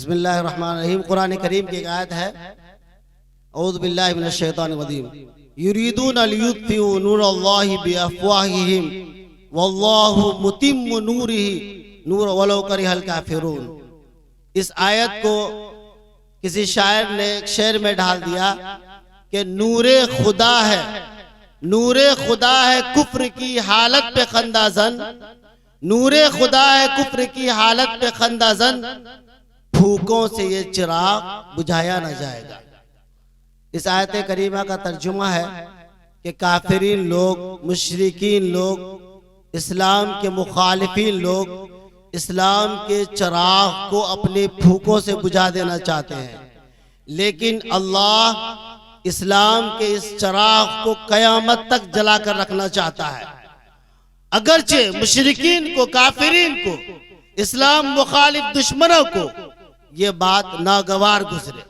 بسم اللہ الرحمن الرحیم۔ قرآن کریم کی ایک آیت ہے، اعوذ باللہ من الشیطان الرجیم، یریدون لیطفئوا نور اللہ بافواہہم واللہ متم نورہ ولو کرہ الکافرون۔ اس آیت کو کسی شاعر نے ایک شعر میں ڈال دیا کہ نور خدا ہے، نور خدا ہے کفر کی حالت پہ خندہ زن، نور خدا ہے کفر کی حالت پہ خندہ زن، پھوکوں سے یہ چراغ بجھایا نہ جائے گا۔ اس آیت کریمہ کا ترجمہ ہے کہ کافرین لوگ، مشرکین لوگ، اسلام کے مخالفین لوگ اسلام کے چراغ کو اپنے پھوکوں سے بجھا دینا چاہتے ہیں، لیکن اللہ اسلام کے اس چراغ کو قیامت تک جلا کر رکھنا چاہتا ہے۔ اگرچہ مشرکین کو، کافرین کو، اسلام مخالف دشمنوں کو یہ بات ناگوار گزرے۔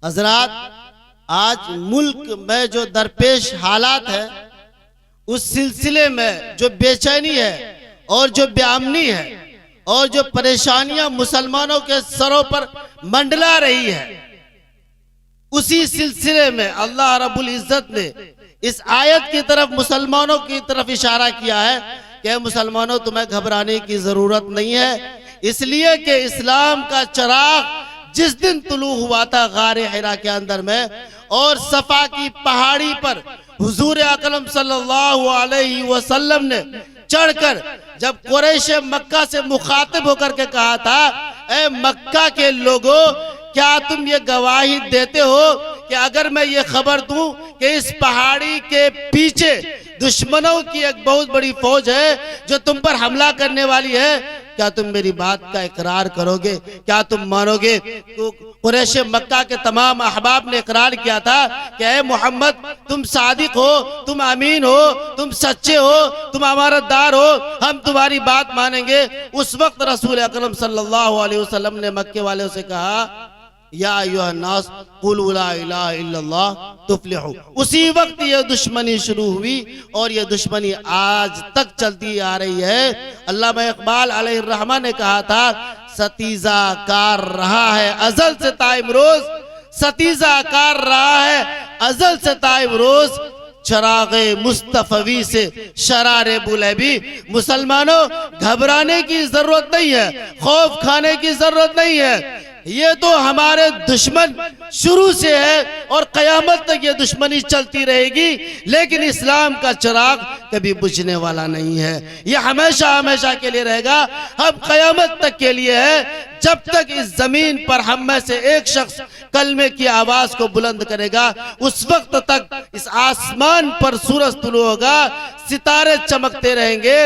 حضرات، آج ملک میں جو درپیش حالات ہے، اس سلسلے میں جو بے چینی ہے اور جو بے امنی ہے اور جو پریشانیاں مسلمانوں کے سروں پر منڈلا رہی ہے، اسی سلسلے میں اللہ رب العزت نے اس آیت کی طرف، مسلمانوں کی طرف اشارہ کیا ہے کہ مسلمانوں تمہیں گھبرانے کی ضرورت نہیں ہے، اس لیے کہ اسلام کا چراغ جس دن طلوع ہوا تھا غار حرا کے اندر میں، اور صفا کی پہاڑی پر حضور اکرم صلی اللہ علیہ وسلم نے چڑھ کر جب قریش مکہ سے مخاطب ہو کر کے کہا تھا، اے مکہ کے لوگوں، کیا تم یہ گواہی دیتے ہو کہ اگر میں یہ خبر دوں کہ اس پہاڑی کے پیچھے دشمنوں کی ایک بہت بڑی فوج ہے جو تم پر حملہ کرنے والی ہے، کیا تم میری بات کا اقرار کرو گے؟ کیا تم مانو گے؟ تو قریش مکہ کے تمام احباب نے اقرار کیا تھا کہ اے محمد، تم صادق ہو، تم امین ہو، تم سچے ہو، تم امانت دار ہو، ہم تمہاری بات مانیں گے۔ اس وقت رسول اکرم صلی اللہ علیہ وسلم نے مکے والوں سے کہا، یا ایھا الناس قولوا لا الہ الا اللہ تفلحوا۔ اسی وقت یہ دشمنی شروع ہوئی اور یہ دشمنی آج تک چلتی آ رہی ہے۔ علامہ اقبال علیہ الرحمہ نے کہا تھا، ستیزہ کار رہا ہے ازل سے تا امروز، ستیزہ کار رہا ہے ازل سے تا امروز، چراغ مصطفی سے شرار بولیبی۔ مسلمانوں، گھبرانے کی ضرورت نہیں ہے، خوف کھانے کی ضرورت نہیں ہے، یہ تو ہمارے دشمن شروع سے ہے اور قیامت تک یہ دشمنی چلتی رہے گی، لیکن اسلام کا چراغ کبھی بجھنے والا نہیں ہے، یہ ہمیشہ ہمیشہ کے لیے رہے گا، ہم قیامت تک کے لیے ہے۔ جب تک اس زمین پر ہم میں سے ایک شخص کلمے کی آواز کو بلند کرے گا، اس وقت تک اس آسمان پر سورج طلوع ہوگا، ستارے چمکتے رہیں گے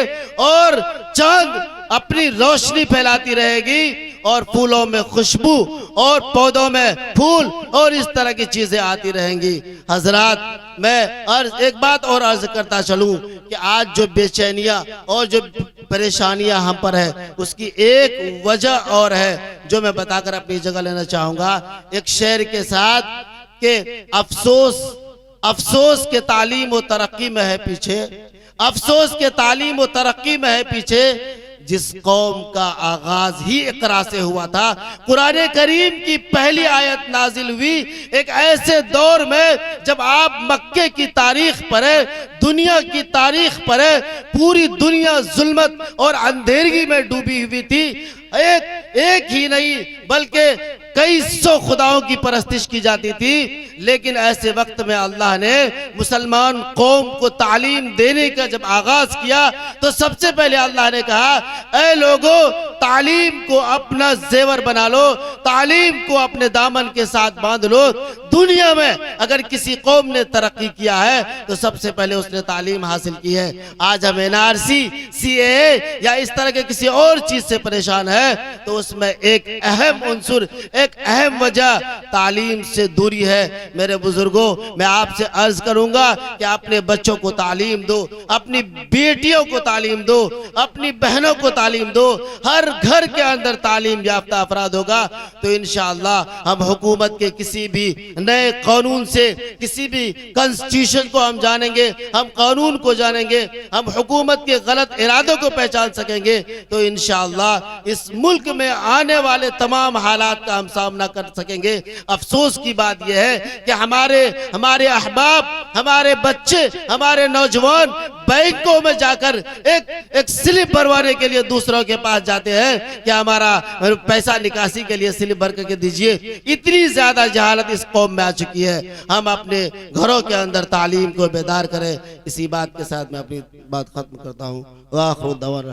اور چاند اپنی روشنی پھیلاتی رہے گی، اور پھولوں میں خوشبو اور پودوں میں پھول اور اس طرح کی چیزیں آتی رہیں گی۔ حضرات، میں ایک بات اور عرض کرتا چلوں کہ آج جو بے چینیاں اور جو پریشانیاں ہم پر ہے، اس کی ایک وجہ اور ہے جو میں بتا کر اپنی جگہ لینا چاہوں گا ایک شعر کے ساتھ، کہ افسوس کے تعلیم و ترقی میں ہے پیچھے، افسوس کے تعلیم و ترقی میں ہے پیچھے، جس قوم کا آغاز ہی اقرا سے ہوا تھا۔ قرآن کریم کی پہلی آیت نازل ہوئی ایک ایسے دور میں جب آپ مکے کی تاریخ پڑھیں، دنیا کی تاریخ پڑھیں، پوری دنیا ظلمت اور اندھیرگی میں ڈوبی ہوئی تھی، ایک ہی نہیں بلکہ کئی سو خداؤں کی پرستش کی جاتی تھی، لیکن ایسے وقت میں اللہ نے مسلمان قوم کو تعلیم دینے کا جب آغاز کیا تو سب سے پہلے اللہ نے کہا، اے لوگوں، تعلیم کو اپنا زیور بنا لو، تعلیم کو اپنے دامن کے ساتھ باندھ لو۔ دنیا میں اگر کسی قوم نے ترقی کیا ہے تو سب سے پہلے اس نے تعلیم حاصل کی ہے۔ آج ہم NRC، CAA یا اس طرح کے کسی اور چیز سے پریشان ہے تو اس میں ایک اہم عنصر، ایک اہم وجہ تعلیم سے دوری ہے۔ میرے بزرگوں، میں آپ سے عرض کروں گا کہ اپنے بچوں کو تعلیم دو، اپنی بیٹیوں کو تعلیم دو، اپنی بہنوں کو تعلیم دو، ہر گھر کے اندر تعلیم یافتہ افراد ہوگا تو انشاءاللہ ہم حکومت کے کسی بھی نئے قانون سے، کسی بھی کنسٹیٹیوشن کو ہم جانیں گے، ہم قانون کو جانیں گے، ہم حکومت کے غلط ارادوں کو پہچان سکیں گے، تو انشاءاللہ اس ملک میں آنے والے تمام حالات کا ہم سامنا کر سکیں گے۔ افسوس کی بات یہ ہے کہ ہمارے احباب، ہمارے بچے، ہمارے نوجوان بینکوں میں جا کر ایک سلپ بھروانے کے لیے دوسروں کے پاس جاتے ہیں کہ ہمارا پیسہ نکاسی کے لیے سلپ بھر کر کے دیجئے۔ اتنی زیادہ جہالت اس قوم میں آ چکی ہے۔ ہم اپنے گھروں کے اندر تعلیم کو بیدار کریں۔ اسی بات کے ساتھ میں اپنی بات ختم کرتا ہوں۔ وآخر دعوانا